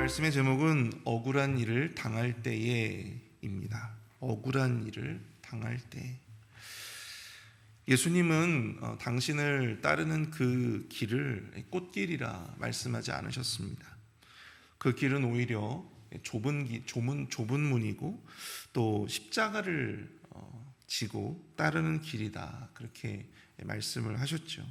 말씀의 제목은 억울한 일을 당할 때에입니다. 억울한 일을 당할 때. 예수님은 당신을 따르는 그 길을 꽃길이라 말씀하지 않으셨습니다. 그 길은 오히려 좁은 문이고 또 십자가를 지고 따르는 길이다, 그렇게 말씀을 하셨죠.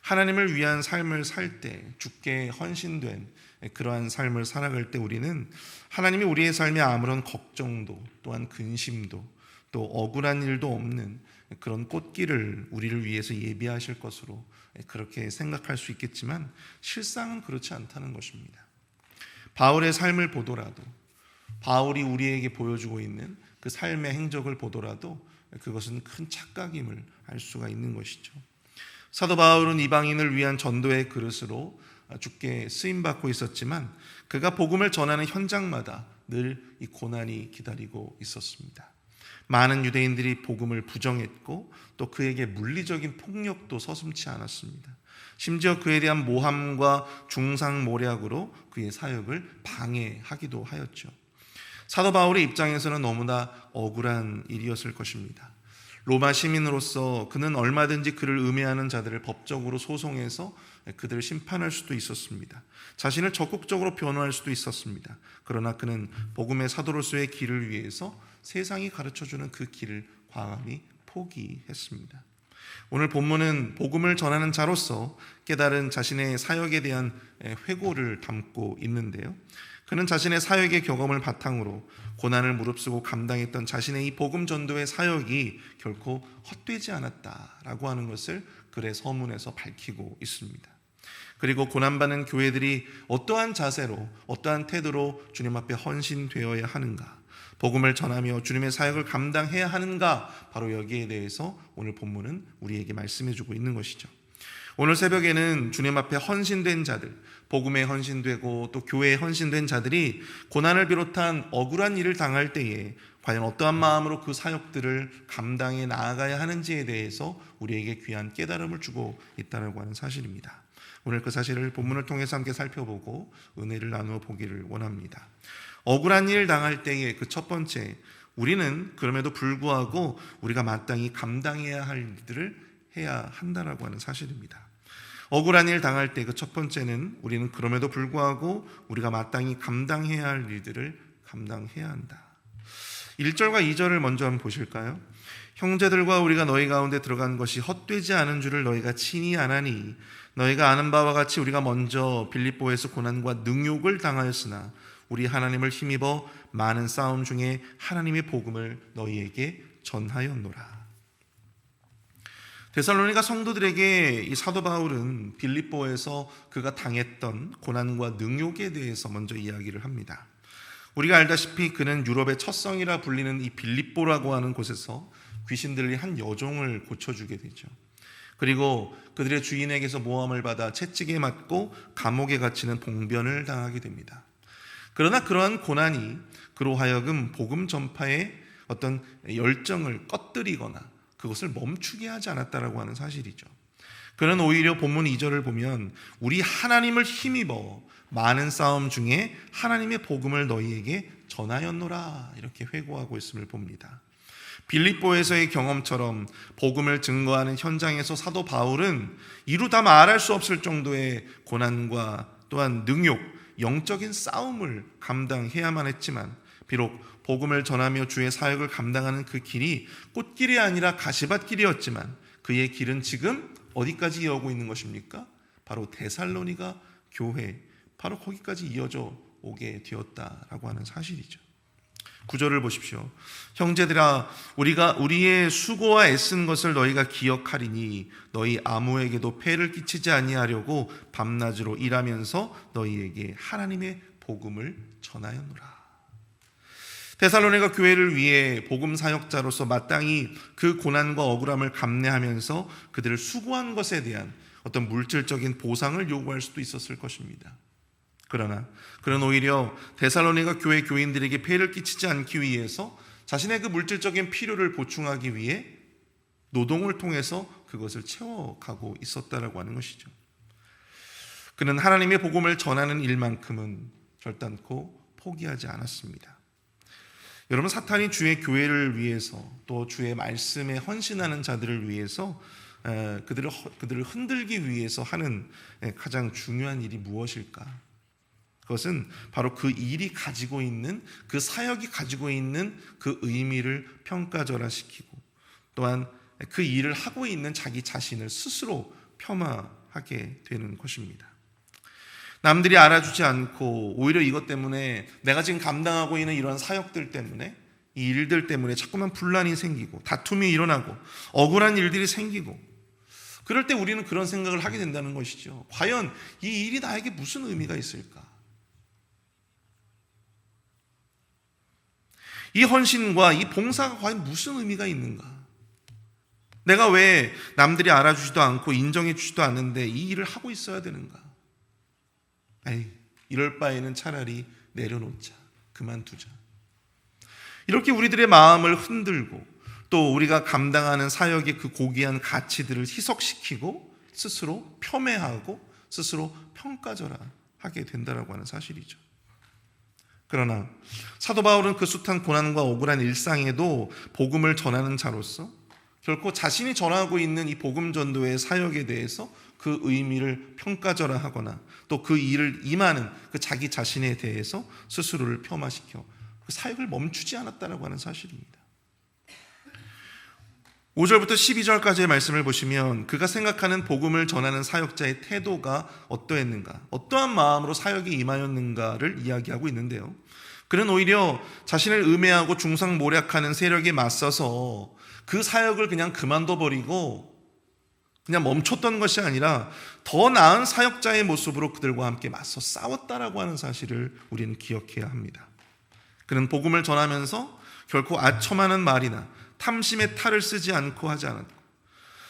하나님을 위한 삶을 살 때, 주께 헌신된 그러한 삶을 살아갈 때 우리는 하나님이 우리의 삶에 아무런 걱정도 또한 근심도 또 억울한 일도 없는 그런 꽃길을 우리를 위해서 예비하실 것으로 그렇게 생각할 수 있겠지만 실상은 그렇지 않다는 것입니다. 바울의 삶을 보더라도, 바울이 우리에게 보여주고 있는 그 삶의 행적을 보더라도 그것은 큰 착각임을 알 수가 있는 것이죠. 사도 바울은 이방인을 위한 전도의 그릇으로 주께 쓰임받고 있었지만 그가 복음을 전하는 현장마다 늘 이 고난이 기다리고 있었습니다. 많은 유대인들이 복음을 부정했고 또 그에게 물리적인 폭력도 서슴지 않았습니다. 심지어 그에 대한 모함과 중상모략으로 그의 사역을 방해하기도 하였죠. 사도 바울의 입장에서는 너무나 억울한 일이었을 것입니다. 로마 시민으로서 그는 얼마든지 그를 음해하는 자들을 법적으로 소송해서 그들을 심판할 수도 있었습니다. 자신을 적극적으로 변호할 수도 있었습니다. 그러나 그는 복음의 사도로서의 길을 위해서 세상이 가르쳐주는 그 길을 과감히 포기했습니다. 오늘 본문은 복음을 전하는 자로서 깨달은 자신의 사역에 대한 회고를 담고 있는데요. 그는 자신의 사역의 경험을 바탕으로 고난을 무릅쓰고 감당했던 자신의 이 복음 전도의 사역이 결코 헛되지 않았다라고 하는 것을 글의 서문에서 밝히고 있습니다. 그리고 고난받는 교회들이 어떠한 자세로, 어떠한 태도로 주님 앞에 헌신되어야 하는가, 복음을 전하며 주님의 사역을 감당해야 하는가, 바로 여기에 대해서 오늘 본문은 우리에게 말씀해주고 있는 것이죠. 오늘 새벽에는 주님 앞에 헌신된 자들, 복음에 헌신되고 또 교회에 헌신된 자들이 고난을 비롯한 억울한 일을 당할 때에 과연 어떠한 마음으로 그 사역들을 감당해 나아가야 하는지에 대해서 우리에게 귀한 깨달음을 주고 있다고 하는 사실입니다. 오늘 그 사실을 본문을 통해서 함께 살펴보고 은혜를 나누어 보기를 원합니다. 억울한 일 당할 때의 그 첫 번째, 우리는 그럼에도 불구하고 우리가 마땅히 감당해야 할 일들을 해야 한다라고 하는 사실입니다. 억울한 일 당할 때 그 첫 번째는 우리는 그럼에도 불구하고 우리가 마땅히 감당해야 할 일들을 감당해야 한다. 1절과 2절을 먼저 한번 보실까요? 형제들과 우리가 너희 가운데 들어간 것이 헛되지 않은 줄을 너희가 친히 아나니 너희가 아는 바와 같이 우리가 먼저 빌립보에서 고난과 능욕을 당하였으나 우리 하나님을 힘입어 많은 싸움 중에 하나님의 복음을 너희에게 전하였노라. 데살로니가 성도들에게 이 사도 바울은 빌립보에서 그가 당했던 고난과 능욕에 대해서 먼저 이야기를 합니다. 우리가 알다시피 그는 유럽의 첫 성이라 불리는 이 빌립보라고 하는 곳에서 귀신들이 한 여종을 고쳐주게 되죠. 그리고 그들의 주인에게서 모함을 받아 채찍에 맞고 감옥에 갇히는 봉변을 당하게 됩니다. 그러나 그러한 고난이 그로 하여금 복음 전파의 어떤 열정을 꺼뜨리거나 그것을 멈추게 하지 않았다라고 하는 사실이죠. 그는 오히려 본문 2절을 보면 우리 하나님을 힘입어 많은 싸움 중에 하나님의 복음을 너희에게 전하였노라, 이렇게 회고하고 있음을 봅니다. 빌립보에서의 경험처럼 복음을 증거하는 현장에서 사도 바울은 이루 다 말할 수 없을 정도의 고난과 또한 능욕, 영적인 싸움을 감당해야만 했지만 비록 복음을 전하며 주의 사역을 감당하는 그 길이 꽃길이 아니라 가시밭길이었지만 그의 길은 지금 어디까지 이어오고 있는 것입니까? 바로 데살로니가 교회, 바로 거기까지 이어져 오게 되었다라고 하는 사실이죠. 9절을 보십시오. 형제들아, 우리가 우리의 수고와 애쓴 것을 너희가 기억하리니 너희 아무에게도 폐를 끼치지 아니하려고 밤낮으로 일하면서 너희에게 하나님의 복음을 전하였노라. 데살로니가 교회를 위해 복음 사역자로서 마땅히 그 고난과 억울함을 감내하면서 그들을 수고한 것에 대한 어떤 물질적인 보상을 요구할 수도 있었을 것입니다. 그러나 그는 오히려 데살로니가 교회 교인들에게 폐를 끼치지 않기 위해서 자신의 그 물질적인 필요를 보충하기 위해 노동을 통해서 그것을 채워가고 있었다라고 하는 것이죠. 그는 하나님의 복음을 전하는 일만큼은 결단코 포기하지 않았습니다. 여러분, 사탄이 주의 교회를 위해서 또 주의 말씀에 헌신하는 자들을 위해서 그들을 흔들기 위해서 하는 가장 중요한 일이 무엇일까? 그것은 바로 그 일이 가지고 있는, 그 사역이 가지고 있는 그 의미를 평가절하시키고, 또한 그 일을 하고 있는 자기 자신을 스스로 폄하하게 되는 것입니다. 남들이 알아주지 않고 오히려 이것 때문에, 내가 지금 감당하고 있는 이런 사역들 때문에, 이 일들 때문에 자꾸만 분란이 생기고 다툼이 일어나고 억울한 일들이 생기고, 그럴 때 우리는 그런 생각을 하게 된다는 것이죠. 과연 이 일이 나에게 무슨 의미가 있을까? 이 헌신과 이 봉사가 과연 무슨 의미가 있는가? 내가 왜 남들이 알아주지도 않고 인정해 주지도 않는데 이 일을 하고 있어야 되는가? 이럴 바에는 차라리 내려놓자, 그만두자. 이렇게 우리들의 마음을 흔들고 또 우리가 감당하는 사역의 그 고귀한 가치들을 희석시키고 스스로 폄훼하고 스스로 평가절하하게 된다라고 하는 사실이죠. 그러나 사도 바울은 그 숱한 고난과 억울한 일상에도 복음을 전하는 자로서 결코 자신이 전하고 있는 이 복음 전도의 사역에 대해서 그 의미를 평가절하하거나 또 그 일을 임하는 그 자기 자신에 대해서 스스로를 폄하시켜 그 사역을 멈추지 않았다라고 하는 사실입니다. 5절부터 12절까지의 말씀을 보시면 그가 생각하는 복음을 전하는 사역자의 태도가 어떠했는가, 어떠한 마음으로 사역에 임하였는가를 이야기하고 있는데요. 그는 오히려 자신을 음해하고 중상모략하는 세력에 맞서서 그 사역을 그냥 그만둬버리고 그냥 멈췄던 것이 아니라 더 나은 사역자의 모습으로 그들과 함께 맞서 싸웠다라고 하는 사실을 우리는 기억해야 합니다. 그는 복음을 전하면서 결코 아첨하는 말이나 탐심의 탈을 쓰지 않고 하지 않았고,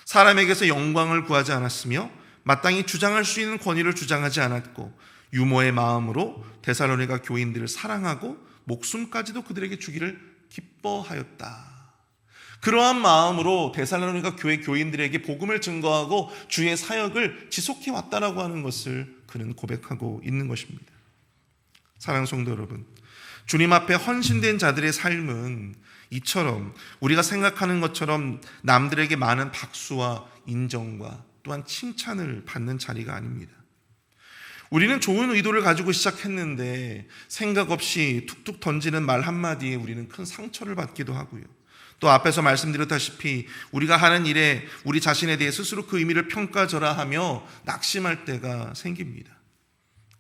사람에게서 영광을 구하지 않았으며 마땅히 주장할 수 있는 권위를 주장하지 않았고, 유머의 마음으로 데살로니가 교인들을 사랑하고 목숨까지도 그들에게 주기를 기뻐하였다. 그러한 마음으로 데살로니가 교회 교인들에게 복음을 증거하고 주의 사역을 지속해 왔다라고 하는 것을 그는 고백하고 있는 것입니다. 사랑하는 성도 여러분, 주님 앞에 헌신된 자들의 삶은 이처럼 우리가 생각하는 것처럼 남들에게 많은 박수와 인정과 또한 칭찬을 받는 자리가 아닙니다. 우리는 좋은 의도를 가지고 시작했는데 생각 없이 툭툭 던지는 말 한마디에 우리는 큰 상처를 받기도 하고요. 또 앞에서 말씀드렸다시피 우리가 하는 일에 우리 자신에 대해 스스로 그 의미를 평가절하하며 낙심할 때가 생깁니다.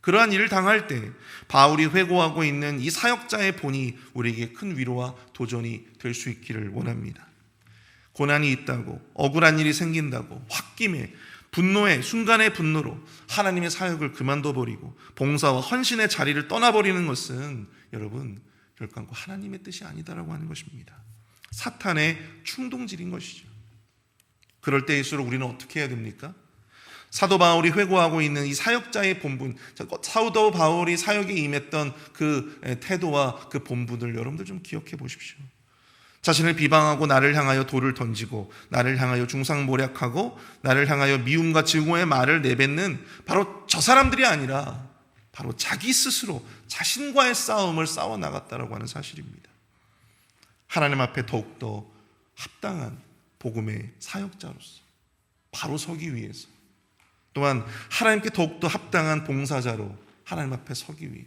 그러한 일을 당할 때 바울이 회고하고 있는 이 사역자의 본이 우리에게 큰 위로와 도전이 될 수 있기를 원합니다. 고난이 있다고, 억울한 일이 생긴다고 홧김에 분노의 순간의 분노로 하나님의 사역을 그만둬버리고 봉사와 헌신의 자리를 떠나버리는 것은 여러분 결코 하나님의 뜻이 아니다라고 하는 것입니다. 사탄의 충동질인 것이죠. 그럴 때일수록 우리는 어떻게 해야 됩니까? 사도 바울이 회고하고 있는 이 사역자의 본분, 사도 바울이 사역에 임했던 그 태도와 그 본분을 여러분들 좀 기억해 보십시오. 자신을 비방하고 나를 향하여 돌을 던지고 나를 향하여 중상모략하고 나를 향하여 미움과 증오의 말을 내뱉는 바로 저 사람들이 아니라 바로 자기 스스로 자신과의 싸움을 싸워나갔다라고 하는 사실입니다. 하나님 앞에 더욱더 합당한 복음의 사역자로서 바로 서기 위해서, 또한 하나님께 더욱더 합당한 봉사자로 하나님 앞에 서기 위해,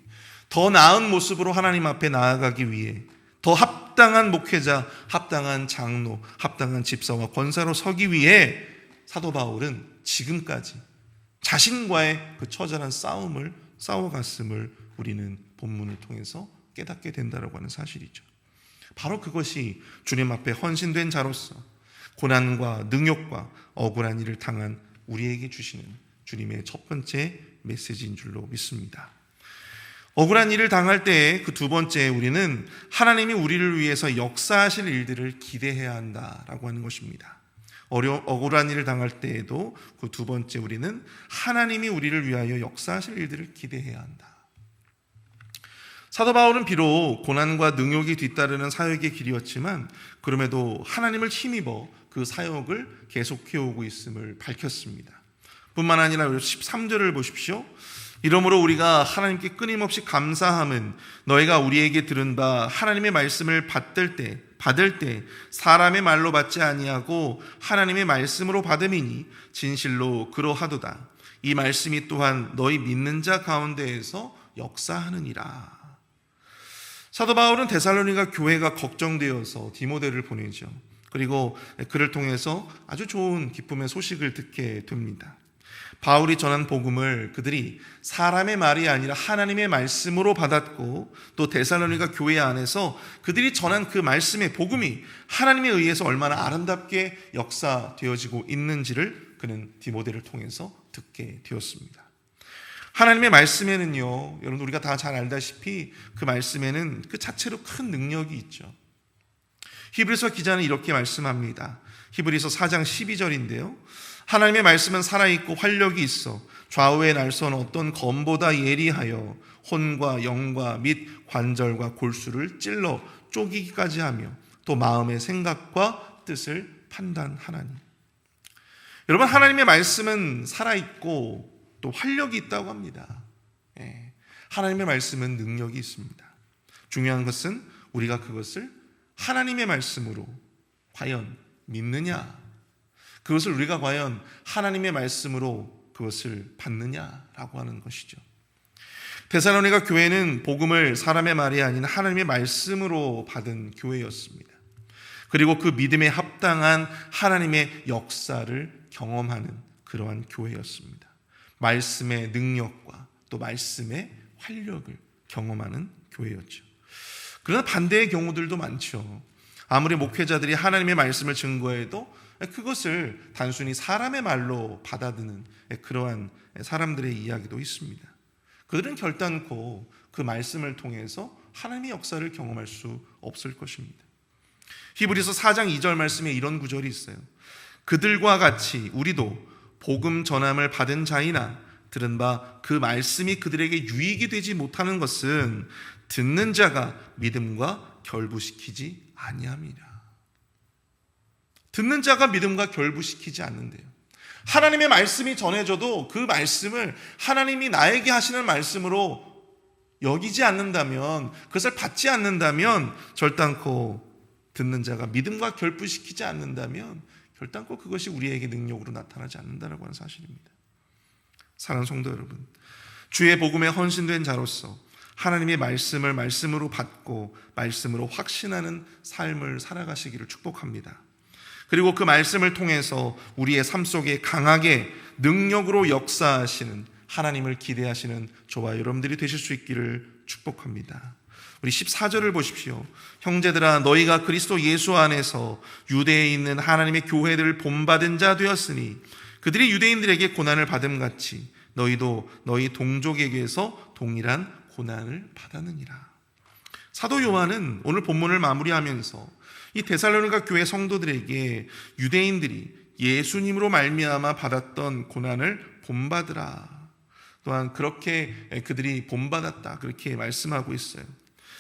더 나은 모습으로 하나님 앞에 나아가기 위해 더 합당한 목회자, 합당한 장로, 합당한 집사와 권사로 서기 위해 사도 바울은 지금까지 자신과의 그 처절한 싸움을 싸워갔음을 우리는 본문을 통해서 깨닫게 된다고 하는 사실이죠. 바로 그것이 주님 앞에 헌신된 자로서 고난과 능욕과 억울한 일을 당한 우리에게 주시는 주님의 첫 번째 메시지인 줄로 믿습니다. 억울한 일을 당할 때 그 두 번째, 우리는 하나님이 우리를 위해서 역사하실 일들을 기대해야 한다라고 하는 것입니다. 억울한 일을 당할 때에도 그 두 번째, 우리는 하나님이 우리를 위하여 역사하실 일들을 기대해야 한다. 사도 바울은 비록 고난과 능욕이 뒤따르는 사역의 길이었지만 그럼에도 하나님을 힘입어 그 사역을 계속해오고 있음을 밝혔습니다. 뿐만 아니라 13절을 보십시오. 이러므로 우리가 하나님께 끊임없이 감사함은 너희가 우리에게 들은 바 하나님의 말씀을 받을 때 사람의 말로 받지 아니하고 하나님의 말씀으로 받음이니 진실로 그러하도다. 이 말씀이 또한 너희 믿는 자 가운데에서 역사하느니라. 사도 바울은 데살로니가 교회가 걱정되어서 디모데를 보내죠. 그리고 그를 통해서 아주 좋은 기쁨의 소식을 듣게 됩니다. 바울이 전한 복음을 그들이 사람의 말이 아니라 하나님의 말씀으로 받았고, 또 데살로니가 교회 안에서 그들이 전한 그 말씀의 복음이 하나님에 의해서 얼마나 아름답게 역사되어지고 있는지를 그는 디모데를 통해서 듣게 되었습니다. 하나님의 말씀에는요, 여러분 우리가 다 잘 알다시피 그 말씀에는 그 자체로 큰 능력이 있죠. 히브리서 기자는 이렇게 말씀합니다. 히브리서 4장 12절인데요. 하나님의 말씀은 살아있고 활력이 있어 좌우에 날선 어떤 검보다 예리하여 혼과 영과 및 관절과 골수를 찔러 쪼개기까지 하며 또 마음의 생각과 뜻을 판단하나니. 여러분, 하나님의 말씀은 살아있고 또 활력이 있다고 합니다. 하나님의 말씀은 능력이 있습니다. 중요한 것은 우리가 그것을 하나님의 말씀으로 과연 믿느냐, 그것을 우리가 과연 하나님의 말씀으로 그것을 받느냐라고 하는 것이죠. 데살로니가 교회는 복음을 사람의 말이 아닌 하나님의 말씀으로 받은 교회였습니다. 그리고 그 믿음에 합당한 하나님의 역사를 경험하는 그러한 교회였습니다. 말씀의 능력과 또 말씀의 활력을 경험하는 교회였죠. 그러나 반대의 경우들도 많죠. 아무리 목회자들이 하나님의 말씀을 증거해도 그것을 단순히 사람의 말로 받아드는 그러한 사람들의 이야기도 있습니다. 그들은 결단코 그 말씀을 통해서 하나님의 역사를 경험할 수 없을 것입니다. 히브리서 4장 2절 말씀에 이런 구절이 있어요. 그들과 같이 우리도 복음 전함을 받은 자이나 들은 바 그 말씀이 그들에게 유익이 되지 못하는 것은 듣는 자가 믿음과 결부시키지 아니함이라. 듣는 자가 믿음과 결부시키지 않는데요. 하나님의 말씀이 전해져도 그 말씀을 하나님이 나에게 하시는 말씀으로 여기지 않는다면, 그것을 받지 않는다면, 결단코 듣는 자가 믿음과 결부시키지 않는다면 결단코 그것이 우리에게 능력으로 나타나지 않는다라고 하는 사실입니다. 사랑하는 성도 여러분, 주의 복음에 헌신된 자로서 하나님의 말씀을 말씀으로 받고 말씀으로 확신하는 삶을 살아가시기를 축복합니다. 그리고 그 말씀을 통해서 우리의 삶 속에 강하게 능력으로 역사하시는 하나님을 기대하시는 저와 여러분들이 되실 수 있기를 축복합니다. 우리 14절을 보십시오. 형제들아, 너희가 그리스도 예수 안에서 유대에 있는 하나님의 교회들을 본받은 자 되었으니 그들이 유대인들에게 고난을 받음같이 너희도 너희 동족에게서 동일한 고난을 받았느니라. 사도 요한은 오늘 본문을 마무리하면서 이 데살로니가 교회 성도들에게 유대인들이 예수님으로 말미암아 받았던 고난을 본받으라, 또한 그렇게 그들이 본받았다, 그렇게 말씀하고 있어요.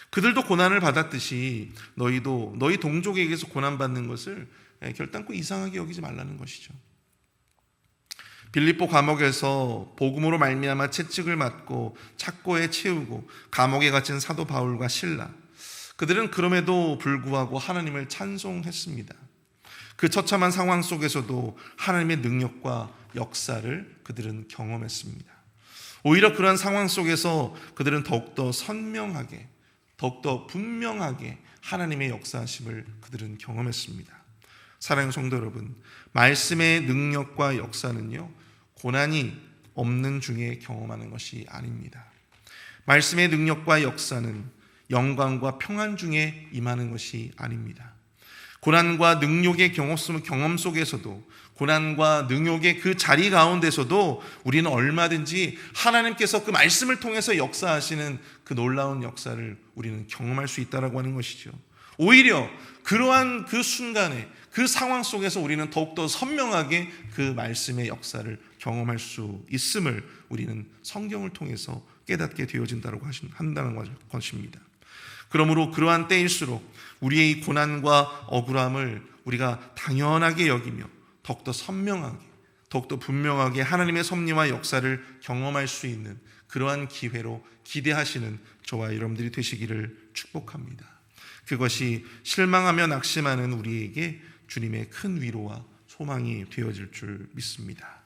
그들도 고난을 받았듯이 너희도 너희 동족에게서 고난받는 것을 결단코 이상하게 여기지 말라는 것이죠. 빌립보 감옥에서 복음으로 말미암아 채찍을 맞고 착고에 채우고 감옥에 갇힌 사도 바울과 실라, 그들은 그럼에도 불구하고 하나님을 찬송했습니다. 그 처참한 상황 속에서도 하나님의 능력과 역사를 그들은 경험했습니다. 오히려 그러한 상황 속에서 그들은 더욱더 선명하게, 더욱더 분명하게 하나님의 역사하심을 그들은 경험했습니다. 사랑하는 성도 여러분, 말씀의 능력과 역사는요, 고난이 없는 중에 경험하는 것이 아닙니다. 말씀의 능력과 역사는 영광과 평안 중에 임하는 것이 아닙니다. 고난과 능욕의 경험 속에서도, 고난과 능욕의 그 자리 가운데서도 우리는 얼마든지 하나님께서 그 말씀을 통해서 역사하시는 그 놀라운 역사를 우리는 경험할 수 있다라고 하는 것이죠. 오히려 그러한 그 순간에, 그 상황 속에서 우리는 더욱더 선명하게 그 말씀의 역사를 경험할 수 있음을 우리는 성경을 통해서 깨닫게 되어진다고 한다는 것입니다. 그러므로 그러한 때일수록 우리의 이 고난과 억울함을 우리가 당연하게 여기며 더욱더 선명하게, 더욱더 분명하게 하나님의 섭리와 역사를 경험할 수 있는 그러한 기회로 기대하시는 저와 여러분들이 되시기를 축복합니다. 그것이 실망하며 낙심하는 우리에게 주님의 큰 위로와 소망이 되어질 줄 믿습니다.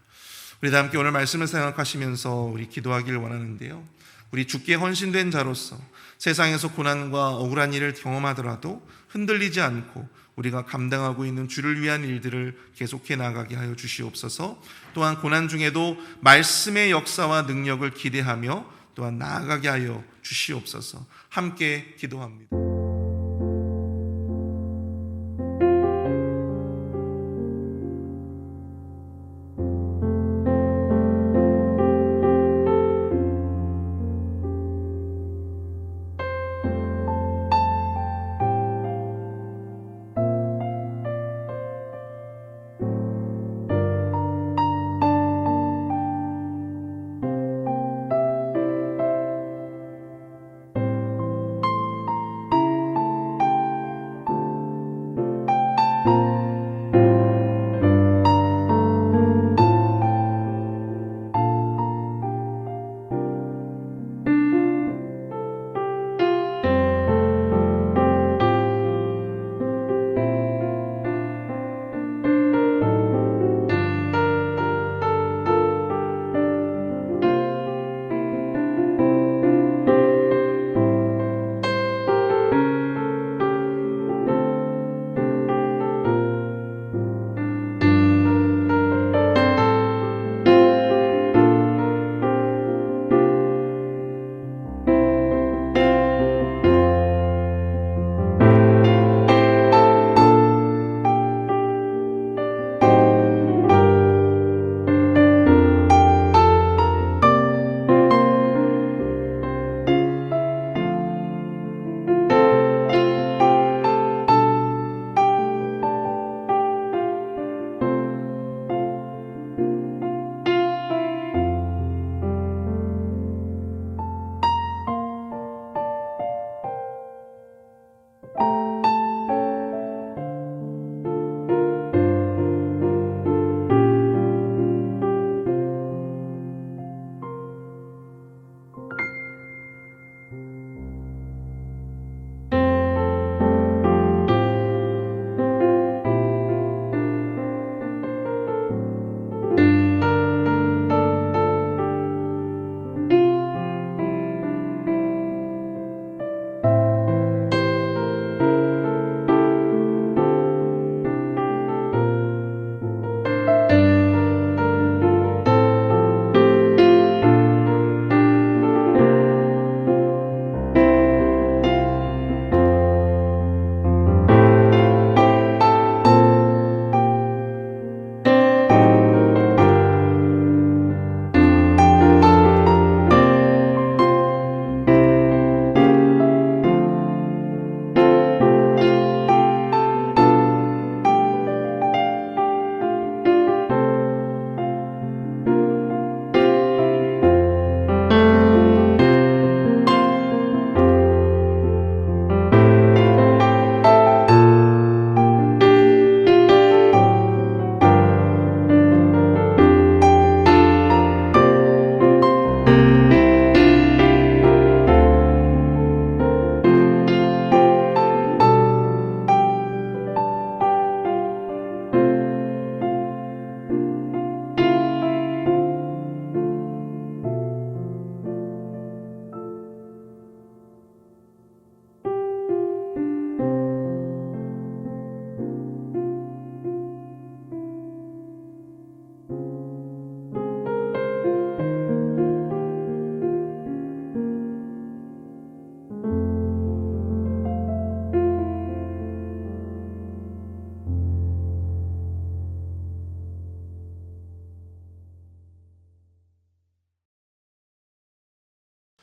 우리 다 함께 오늘 말씀을 생각하시면서 우리 기도하기를 원하는데요, 우리 주께 헌신된 자로서 세상에서 고난과 억울한 일을 경험하더라도 흔들리지 않고 우리가 감당하고 있는 주를 위한 일들을 계속해 나가게 하여 주시옵소서. 또한 고난 중에도 말씀의 역사와 능력을 기대하며 또한 나아가게 하여 주시옵소서. 함께 기도합니다.